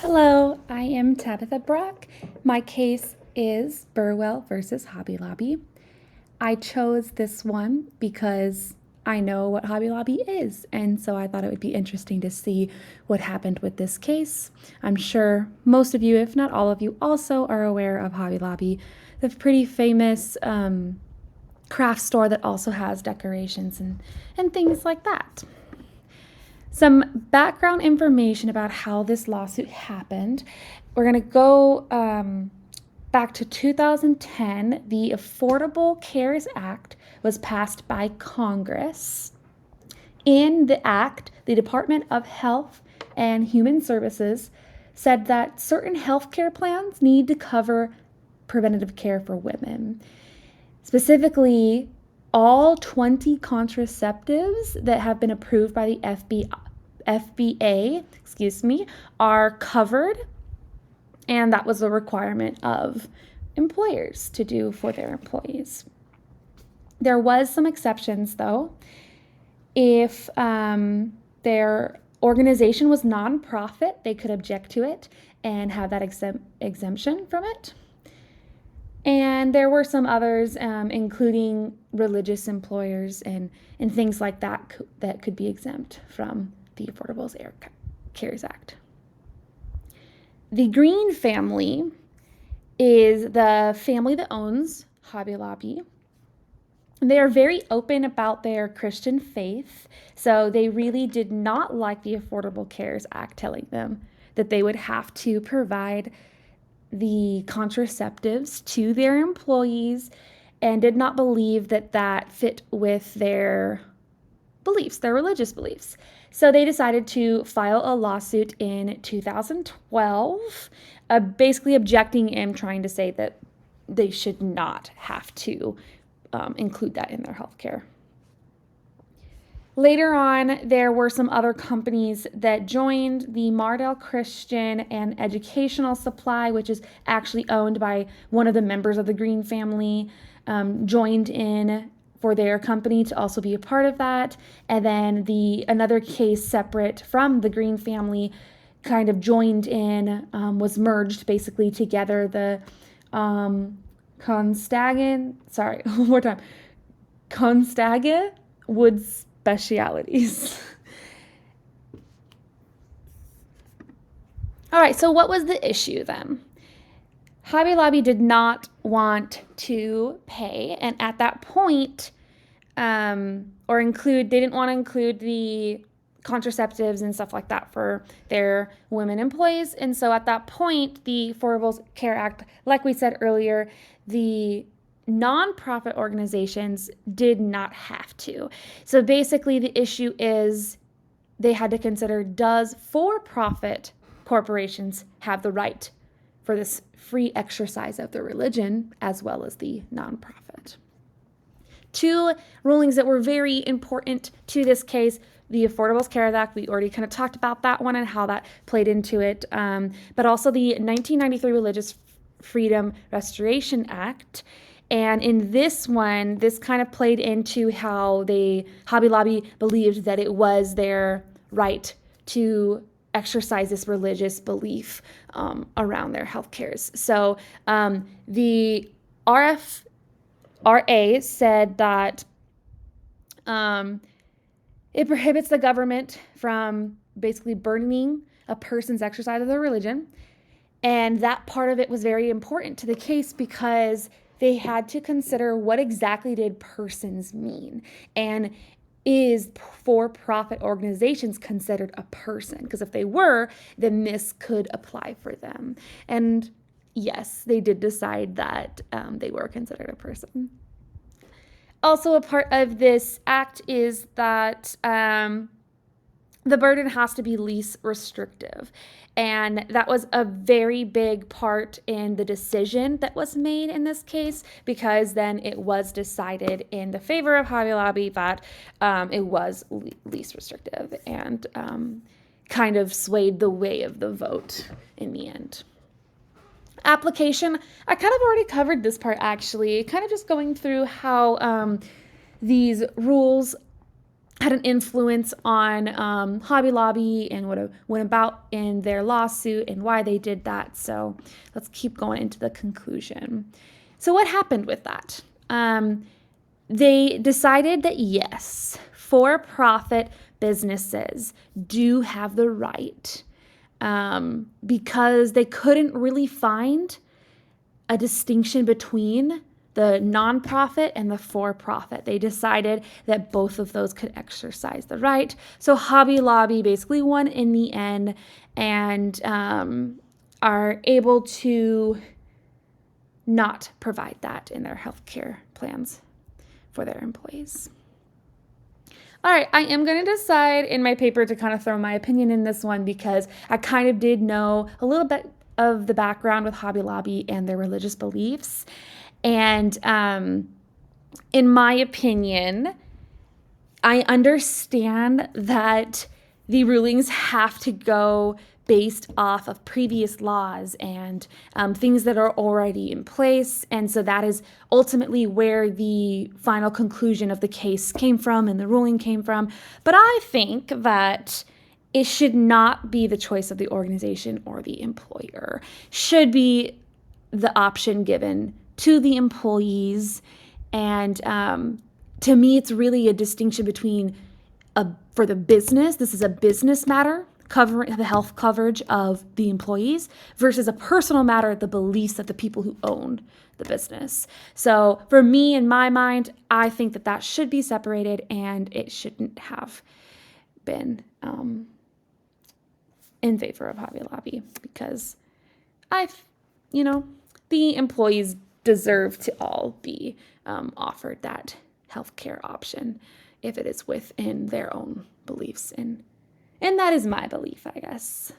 Hello, I am Tabitha Brock. My case is Burwell versus Hobby Lobby. I chose this one because I know what Hobby Lobby is, and so I thought it would be interesting to see what happened with this case. I'm sure most of you, if not all of you, also are aware of Hobby Lobby, the pretty famous craft store that also has decorations and things like that. Some background information about how this lawsuit happened. We're going to go back to 2010. The Affordable Cares Act was passed by Congress. In the act, the Department of Health and Human Services said that certain health care plans need to cover preventative care for women. Specifically, all 20 contraceptives that have been approved by the FBA, are covered, and that was a requirement of employers to do for their employees. There was some exceptions, though. If their organization was nonprofit, they could object to it and have that exemption from it. And there were some others, including religious employers and things like that that could be exempt from the Affordable Cares Act. The Green family is the family that owns Hobby Lobby. They are very open about their Christian faith, so they really did not like the Affordable Cares Act telling them that they would have to provide the contraceptives to their employees, and did not believe that that fit with their beliefs, their religious beliefs. So they decided to file a lawsuit in 2012, basically objecting and trying to say that they should not have to include that in their healthcare. Later on, there were some other companies that joined. The Mardell Christian and Educational Supply, which is actually owned by one of the members of the Green family, joined in for their company to also be a part of that. And then another case separate from the Green family kind of joined in, was merged basically together. The Constaga Woods Specialities. All right, so what was the issue then? Hobby Lobby did not want to pay, and at that point, they didn't want to include the contraceptives and stuff like that for their women employees. And so at that point, the Affordable Care Act, like we said earlier, the nonprofit organizations did not have to. So basically the issue is they had to consider, does for-profit corporations have the right for this free exercise of their religion as well as the nonprofit? Two rulings that were very important to this case: the Affordable Care Act, we already kind of talked about that one and how that played into it, but also the 1993 Religious Freedom Restoration Act. And in this one, this kind of played into how Hobby Lobby believed that it was their right to exercise this religious belief around their health cares. So the RFRA said that it prohibits the government from basically burdening a person's exercise of their religion. And that part of it was very important to the case because they had to consider, what exactly did persons mean? And is for-profit organizations considered a person? Because if they were, then this could apply for them. And yes, they did decide that they were considered a person. Also, a part of this act is that the burden has to be least restrictive. And that was a very big part in the decision that was made in this case, because then it was decided in the favor of Hobby Lobby that it was least restrictive, and kind of swayed the way of the vote in the end. Application, I kind of already covered this part actually, kind of just going through how these rules had an influence on Hobby Lobby and what went about in their lawsuit and why they did that. So let's keep going into the conclusion. So what happened with that? They decided that yes, for-profit businesses do have the right, because they couldn't really find a distinction between the nonprofit and the for-profit. They decided that both of those could exercise the right. So Hobby Lobby basically won in the end and are able to not provide that in their healthcare plans for their employees. All right, I am going to decide in my paper to kind of throw my opinion in this one because I kind of did know a little bit of the background with Hobby Lobby and their religious beliefs. And in my opinion, I understand that the rulings have to go based off of previous laws and things that are already in place. And so that is ultimately where the final conclusion of the case came from and the ruling came from. But I think that it should not be the choice of the organization or the employer. Should be the option given to the employees. And to me, it's really a distinction between for the business, this is a business matter, covering the health coverage of the employees, versus a personal matter, the beliefs of the people who own the business. So for me, in my mind, I think that that should be separated and it shouldn't have been in favor of Hobby Lobby because the employees deserve to all be offered that healthcare option if it is within their own beliefs. And that is my belief, I guess.